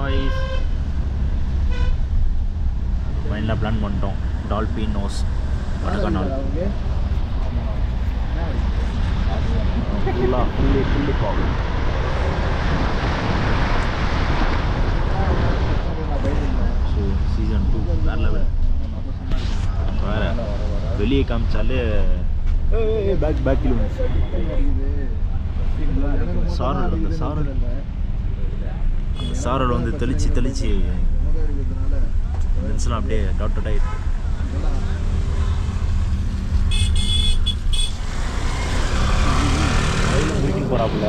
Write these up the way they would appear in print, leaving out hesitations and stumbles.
Guys, ஃபைனலாக plan பண்ணிட்டோம். Dolphin nose Kodaikanal fully fog. So season 2 வேறு லெவல். வேறு வெளியே காமிச்சாலே பேக் கிலோ சாரல் வந்து சாரல் வந்து தெளித்து லென்ஸ்லாம் அப்படியே டாட் ஆகிருக்கு. வீட்டுக்கு போகிறாப்புல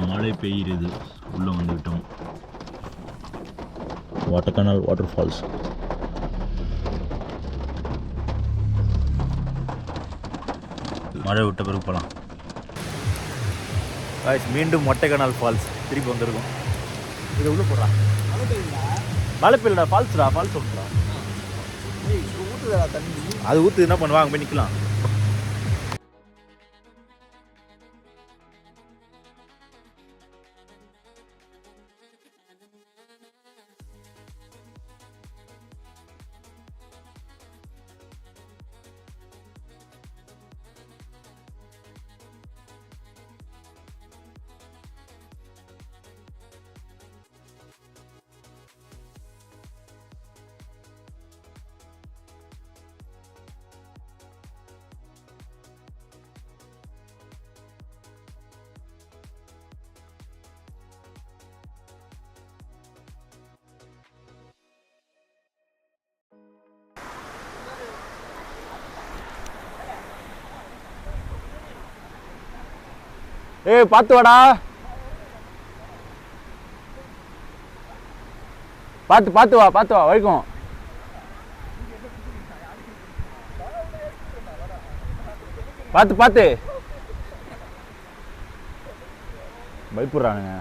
மழை பெய்யுறது. உள்ளே வந்து விட்டோம். Kodaikanal water falls. மழை விட்ட பிறகு போகலாம். மீண்டும் கொடைக்கானல் ஃபால்ஸ் திருப்பி வந்திருக்கும். இதை உள்ளே போடுறான். மழை பெய்யலடா, ஃபால்ஸ்டா, ஃபால்ஸ் சொல்லுடா. அது ஊற்று என்ன பண்ணுவாங்க, போய் நிற்கலாம். ஏய் பார்த்து வாடா, பார்த்து வா வரைக்கும். பார்த்து பயப்படுறானுங்க.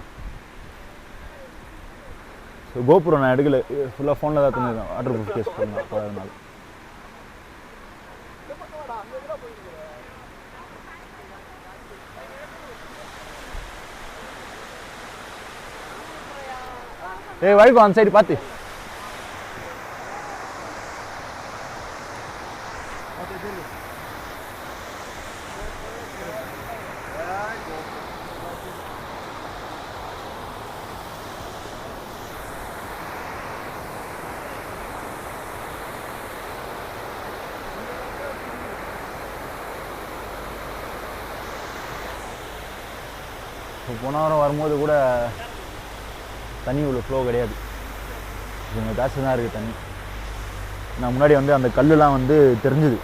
கோபுரம் நான் எடுக்கல, ஃபுல்லாக ஃபோனில் தான் தந்துருக்கேன். வாட்டர் ப்ரூஃப் கேஸ் பண்ணேன் அதனால. ஏய் வரைக்கும் அந்த சைடு பார்த்து. போன வாரம் வரும்போது கூட தண்ணி உள்ள ஃப்ளோ கிடையாது. கொஞ்சம் ஜாஸ்தி தான் இருக்குது தண்ணி. நான் முன்னாடி வந்து அந்த கல்லுலாம் வந்து தெரிஞ்சுது.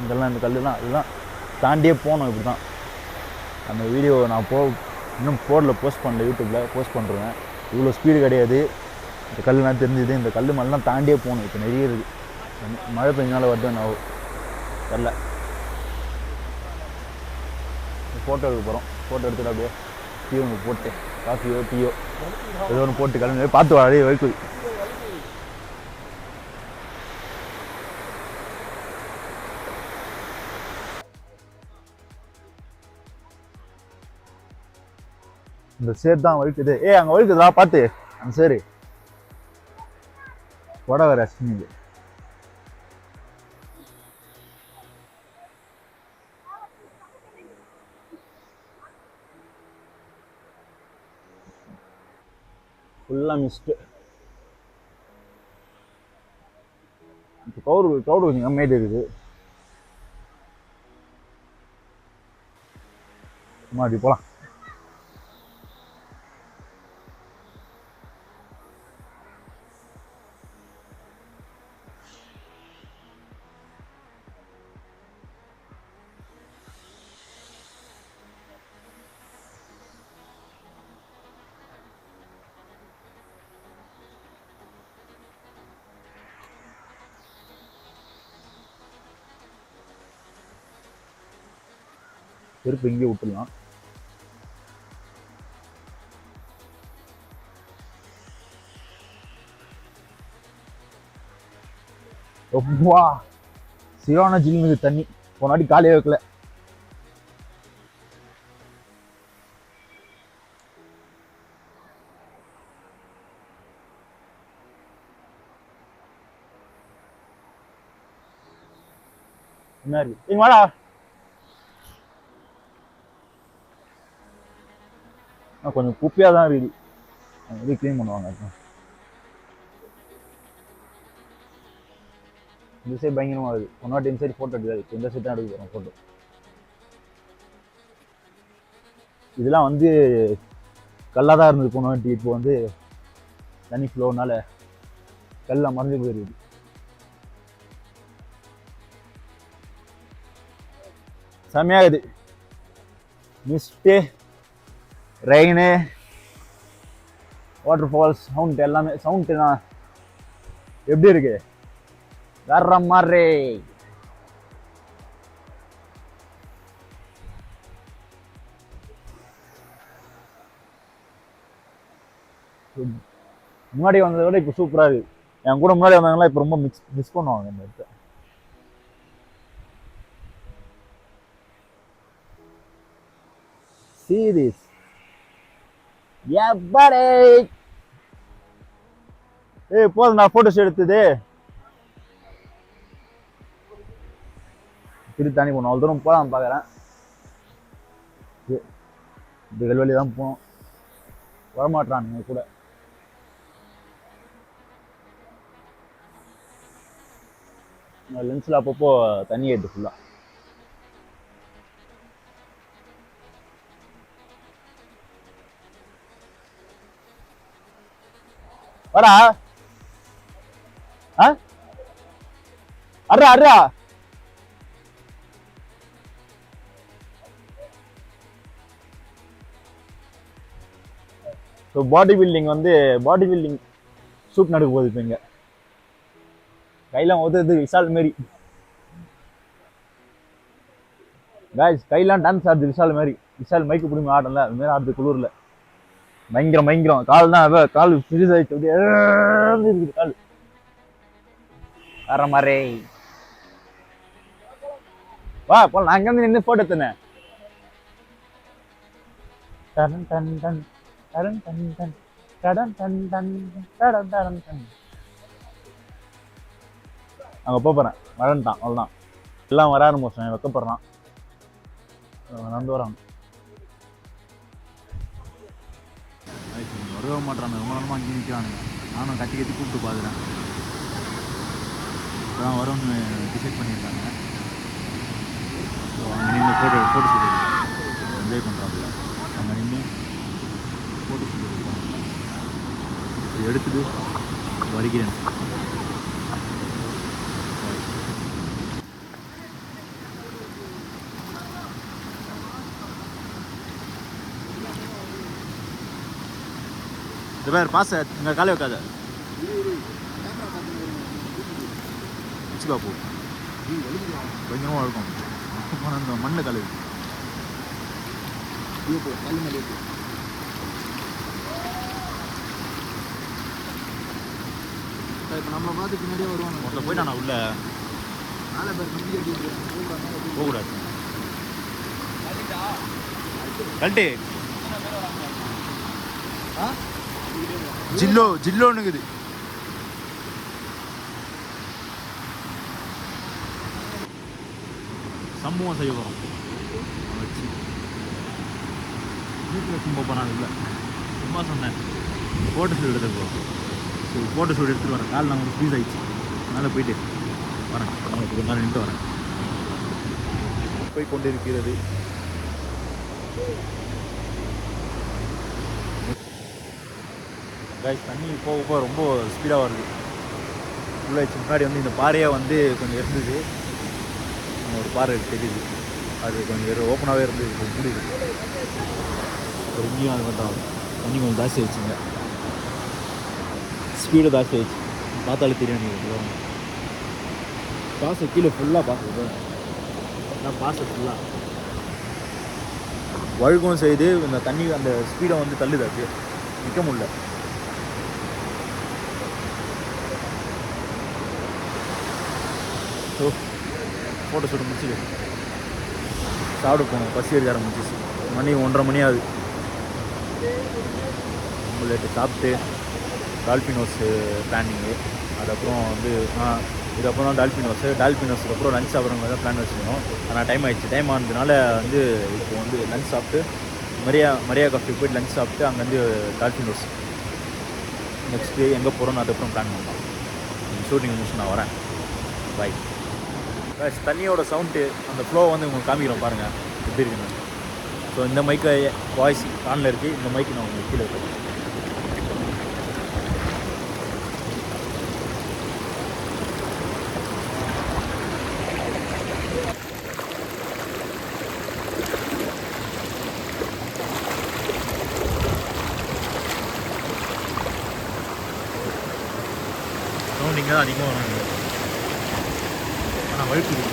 இந்த கல்லுலாம் இதெல்லாம் தாண்டியே போனோம். இப்படி தான் அந்த வீடியோ நான் இன்னும் போஸ்ட் பண்ணல, யூடியூப்பில் போஸ்ட் பண்ணுறேன். இவ்வளோ ஸ்பீடு கிடையாது. இந்த கல்லுலாம் தெரிஞ்சுது. இந்த கல் மேலாம் தாண்டியே போகணும். இப்போ நிறைய இருக்குது. மழை பெஞ்சனால வருது நான் தெரில. ஃபோட்டோ எடுக்க போகிறோம். ஃபோட்டோ எடுத்துகிட்டு அப்படியே டீ ஒன்று போட்டு, காஃபியோ டீயோ ஏதோ ஒன்று போட்டு கிளம்பி பார்த்து வாடே வைக்குது. இந்த சேர் தான் வழுக்குது. அங்கே வழுக்குதா பார்த்து. அந்த சேரு வட வேற அசிங்க. ஃபுல்லாக மிஸ்ட்டு. இப்போ கவுடு கொஞ்சம் கம்மியாகிட்டு இருக்குது. சும்மா அப்படி போகலாம். செருப்பு இங்கே விட்டுடலாம். ரொம்ப சிறான ஜில்லுங்க தண்ணி. போனாடி காலையே வைக்கல. என்ன இருக்கு இங்க வாடா. கொஞ்சம் குப்பையா தான் இருக்குது. எப்படி க்ளீன் பண்ணுவாங்க. இந்த சைடு பயங்கரமா இருக்குது. ஒன்னாட்டி இந்த சைடு ஃபோட்டோ எடுக்காது. இந்த சைடு தான் எடுக்க போகிறோம் ஃபோட்டோ. இதெல்லாம் வந்து கல்லாக தான் இருந்தது போன வாட்டி. இப்போ வந்து தண்ணி ஃப்ளோனால கல்லாம் மறைஞ்சு போயிருக்குது. செம்மையாகுது. Mist, rain, water falls, sound எல்லாமே. சவுண்ட்னா எப்படி இருக்கு? வேற மாதிரி. முன்னாடி வந்ததை விட இப்போ சூப்பராக இருக்குது. என் கூட முன்னாடி வந்தாங்கன்னா இப்போ ரொம்ப மிஸ் பண்ணுவாங்க இந்த இடத்த. See this. Yeah, buddy. ஏய் போதும் நான் ஃபோட்டோஸ் எடுத்தது. திருப்பி தாண்டி போகணும். அவ்வளோ தூரம் போகலாம் பார்க்குறேன். இது வெள்வெளி தான் போகணும். வரமாட்டானுங்க கூட. லென்ஸில் அப்பப்போ தண்ணி ஏற்று ஃபுல்லாக. வரா அட்ரா அட்ரா. ஸோ பாடி பில்டிங் ஷூட் நடக்க போகுது. இப்போ இங்கே கையெல்லாம் உதவுது விஷால் மாரி. காய்ஸ் கையெல்லாம் டான்ஸ் ஆடுது விஷால் மாதிரி. விஷால் மைக்கு பிடிங்க ஆடல அது மாதிரி ஆடுது குளூரில். பயங்கரம். கால் தான் கால் ஃப்ரீஸ் ஆயிடுச்சு. அப்படியே இருக்குது கால். வர மாதிரி வா போல. நான் அங்கேருந்து நின்று போட்டோ எடுத்தேன். அங்கே போகிறேன். மழன்ட்டான் அவ்வளோதான். எல்லாம் வர ஆரம்பிச்சேன். வெக்கப்படுறான். நடந்து வரான். வரவே மாட்டாங்க. ரொம்ப நேரமாக அங்கே நிற்கிறானுங்க. நானும் கட்டி கூப்பிட்டு பார்க்குறேன். இப்போதான் வரும்னு டிசைட் பண்ணியிருக்காங்க. ஸோ அங்கே நின்று ஃபோட்டோ ஷூட் என்ஜாய் பண்ணுறாப்புல. அங்கே நின்று ஃபோட்டோ ஷூட் எடுப்பாங்க. எடுத்துட்டு வருகிறேன். இந்த பேர் பாச இங்கே காலை வைக்காத. பாப்பு பயங்கரமாக இருக்கும். அந்த மண்ணு கழுவி இப்போ நம்ம பார்த்து பின்னாடியே வருவாங்க. முதல்ல போயிட்டா நான் உள்ள போகக்கூடாது. கல்ட்டு ஜில்லோன்னுக்குது. சம்பவம் செய்ய போகிறோம். வச்சு வீட்டில் சும்மா போனாங்க. இல்லை சும்மா சொன்னேன் ஃபோட்டோ ஷூட் எடுத்து போகிறோம். ஸோ ஃபோட்டோ ஷூட் எடுத்துகிட்டு வரேன். கால் நாங்கள் ஃப்ரீஸ் ஆகிடுச்சு. அதனால் போயிட்டு வரேன். உங்களுக்கு கொஞ்ச நேரம் நின்று வரேன். போய் கொண்டு இருக்கிறது. காய்ஸ் தண்ணி போக ரொம்ப ஸ்பீடாக வருது. உள்ளே முன்னாடி வந்து இந்த பாறையாக வந்து கொஞ்சம் இருந்தது. ஒரு பாறை தெரியுது. அது கொஞ்சம் ஓப்பனாகவே இருந்தது. இப்போ முடியுது. ஒரு இங்கேயும் அது மட்டும் தண்ணி கொஞ்சம் ஜாஸ்தி ஆயிடுச்சுங்க. ஸ்பீடு ஜாஸ்தி ஆயிடுச்சு. பார்த்தாலே தெரியும். நீங்கள் பாசை கீழே ஃபுல்லாக பார்க்குறது. நான் பாசை ஃபுல்லாக வழுக்கும் செய்து இந்த தண்ணி அந்த ஸ்பீடை வந்து தள்ளுது. அப்படியே நிற்க முடியல. ஸோ ஃபோட்டோ ஷூட் முடிச்சுட்டு சாப்பிட போகணும். பசி எடுக்க ஆரம்பிச்சிச்சு. மணி 1:30 மணி ஆகுது. லேட்டு சாப்பிட்டு டால்பினோஸு பிளானிங்கு. அதுக்கப்புறம் வந்து இதுக்கப்புறம் தான் டால்பினோஸுக்கு அப்புறம் லஞ்ச் சாப்பிட்றவங்க தான் பிளான் வச்சுருந்தோம். ஆனால் டைம் ஆகிடுச்சு. டைம் ஆனதுனால வந்து இப்போ வந்து லஞ்ச் சாப்பிட்டு மரியா காஃபி போய்ட்டு லஞ்ச் சாப்பிட்டு அங்கேருந்து டால்பினோஸ் நெக்ஸ்ட்டு எங்கே போகிறோன்னு அதுக்கப்புறம் பிளான் பண்ணலாம். ஷூட்டிங் முடிச்சு நான் வரேன். பாய். தண்ணியோட சவுண்டு அந்த ஃப்ளோ வந்து உங்களுக்கு காமிக்கிறோம் பாருங்கள் எப்படி இருக்குன்னு. ஸோ இந்த மைக்கை வாய்ஸ் ஆனில் இருக்குது. இந்த மைக்கு நான் உங்களுக்கு கீழே இருக்கேன். சவுண்ட் இங்கே தான் அதிகமாக வராங்க. ஆனால் வழுக்குது.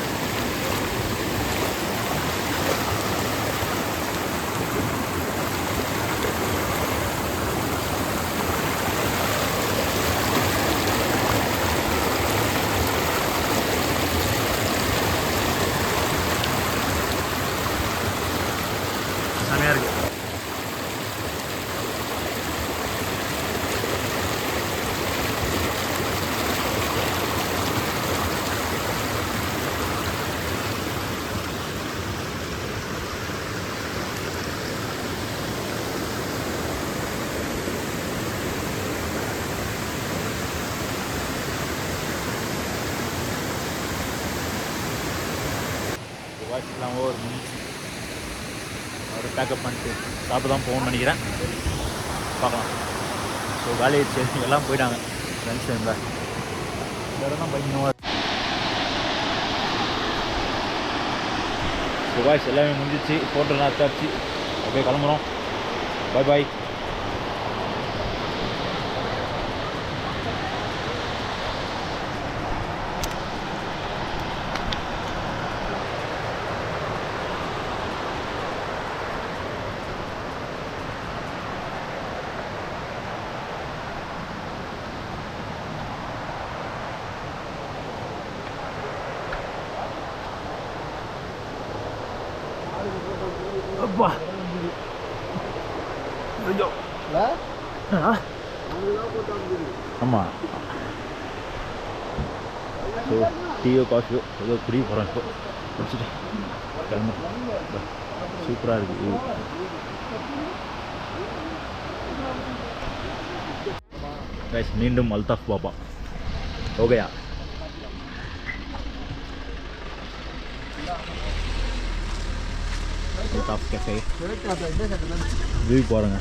செமையாக இருக்குது. வாய்ஸ்லாம் ஒரு மினிட்ஸ் ஒரு பேக்கப் பண்ணிட்டு சாப்பிட்டு தான் போகணும்னு நினைக்கிறேன். பார்க்கலாம். ஸோ வேலையை எல்லாம் போயிட்டாங்க ஃப்ரெண்ட்ஸ் இருந்தால் வேறு தான் பயங்கரமாக. ஸோ வாய்ஸ் எல்லாமே முடிஞ்சிச்சு. ஃபோட்டோலாம் எடுத்தாச்சு. அப்படியே கிளம்புறோம். பாய் பாய். அப்பா ஐயோ ஆமாம். ஸோ டீயோ காஃபியோ ஏதோ குடிக்க போகிறேன். இப்போ குடிச்சிட்டு கிளம்பு. சூப்பராக இருக்குது. கைஸ் மீண்டும் அல்தாஃப் பாபா ஓகேயா. அல்தாஃப் கேஃபே வியூ பாருங்க.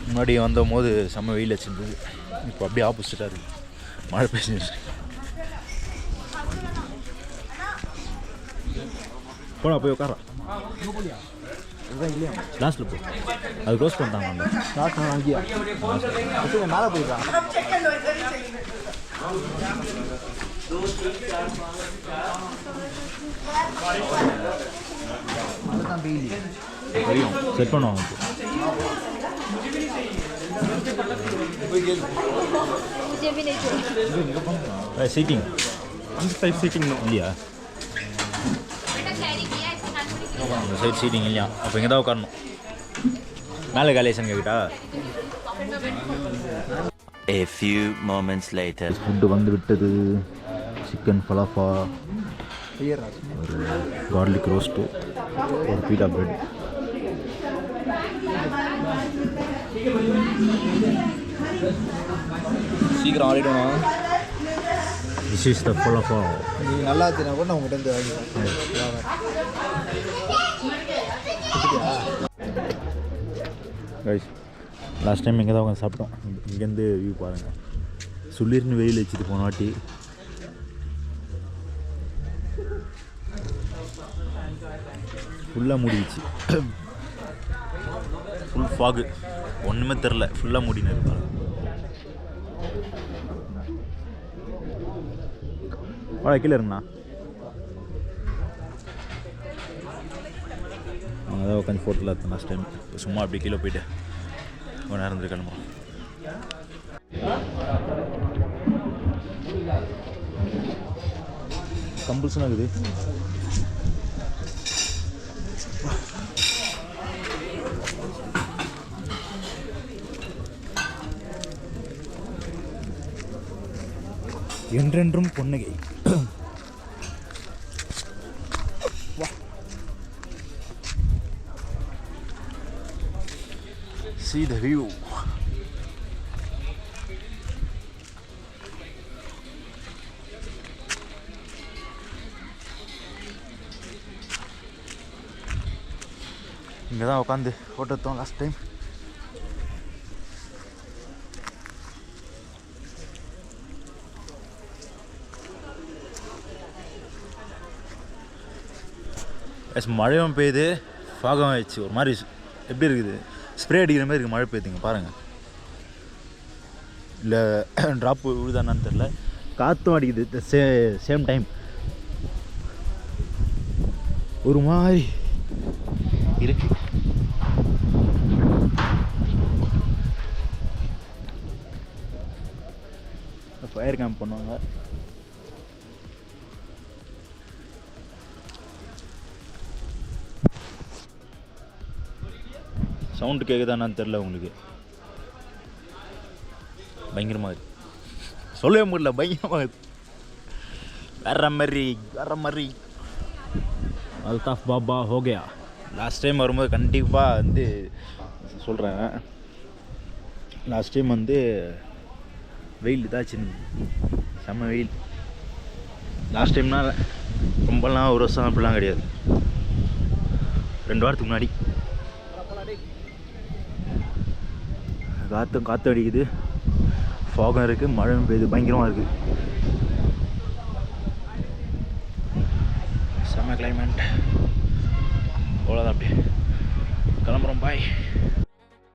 முன்னாடி வந்தபோது செம்ம வெயில் வச்சுருந்தது. இப்போ அப்படியே ஆப்போசிட்டாக இருக்குது. மழை பெய்ஞ்சிருச்சு. போடா போய் உட்காரா. லாஸ்ட்டில் போ. அது க்ளோஸ் பண்ணிட்டாங்க. அந்த லாஸ்ட் நான் அங்கேயா மேலே போயிருக்காங்க. தெரியும் செட் பண்ணுவாங்க. சீட்டிங் அந்த சைட் சீட்டிங் இல்லையா? அந்த சைட் சீட்டிங் இல்லையா? அப்போ இங்கே தான் உட்காரணும். மேலே காலேஜன் கேட்டா. A few moments later. Food வந்து விட்டது. சிக்கன் ஃபலாஃபா, ஒரு கார்லிக் ரோஸ்ட்டு, ஒரு பீட்டா பிரெட். சீக்கிரம் ஆடிடுவோம். This is the ஃபலாஃபா. நீ நல்லா இருந்துச்சுன்னா கூட நான் உங்கள்கிட்ட வாங்கிக்கிறேன். கைஸ் லாஸ்ட் டைம் இங்கே தான் உட்காந்து சாப்பிட்டோம். இங்கேருந்து வியூ பாருங்கள். சுள்ளிர்னு வெயில் வச்சுட்டு போன வாட்டி ஃபுல்லாக மூடிடுச்சு. Full fog. ஒன்றுமே தெரில. ஃபுல்லாக மூடினு இருப்பாங்க. வாழை கீழே இருங்கண்ணா. அதான் உட்காந்து ஃபோட்டோவில் எடுத்தேன் லாஸ்ட் டைம். சும்மா அப்படி கீழே போயிட்டு கொஞ்ச நேரம் இருந்து கிளம்புறோம். கம்பல்சனாக இருக்குது. என்றென்றும் பொன்னகை. See the view. இங்கே தான் உட்காந்து ஃபோட்டோ எடுத்தோம் லாஸ்ட் டைம். மழையும் பெய்யுது, ஃபாகம் ஆயிடுச்சு. ஒரு மாதிரி எப்படி இருக்குது, ஸ்ப்ரே அடிக்கிற மாதிரி இருக்குது. மழை பெய்யுதுங்க பாருங்கள். இல்லை ட்ராப்பு விழுதானான்னு தெரில. காற்றும் அடிக்குது சேம் டைம். ஒரு மாதிரி இருக்கு. ஃபயர் கேம்ப் பண்ணுவாங்க. சவுண்டு கேட்குதான்னு தெரில உங்களுக்கு. பயங்கரமாக இருக்குது, சொல்லவே முடியல. பயங்கரமாக இருக்குது. வேற மாதிரி அல்தாஃப் பாபா ஹோகயா. லாஸ்ட் டைம் வரும்போது கண்டிப்பாக வந்து சொல்கிறேன், லாஸ்ட் டைம் வந்து வெயில் இதாச்சு, செம்ம வெயில். லாஸ்ட் டைம்னால் ரொம்பலாம் ஒரு வருஷம் அப்படிலாம் கிடையாது, 2 வாரத்துக்கு முன்னாடி. காற்று அடிக்குது, ஃபாகம் இருக்குது, மழையும் பெய்யுது, பயங்கரமாக இருக்குது. செம்ம கிளைமேட். அவ்வளோதான், அப்படியே கிளம்புறோம். பாய்.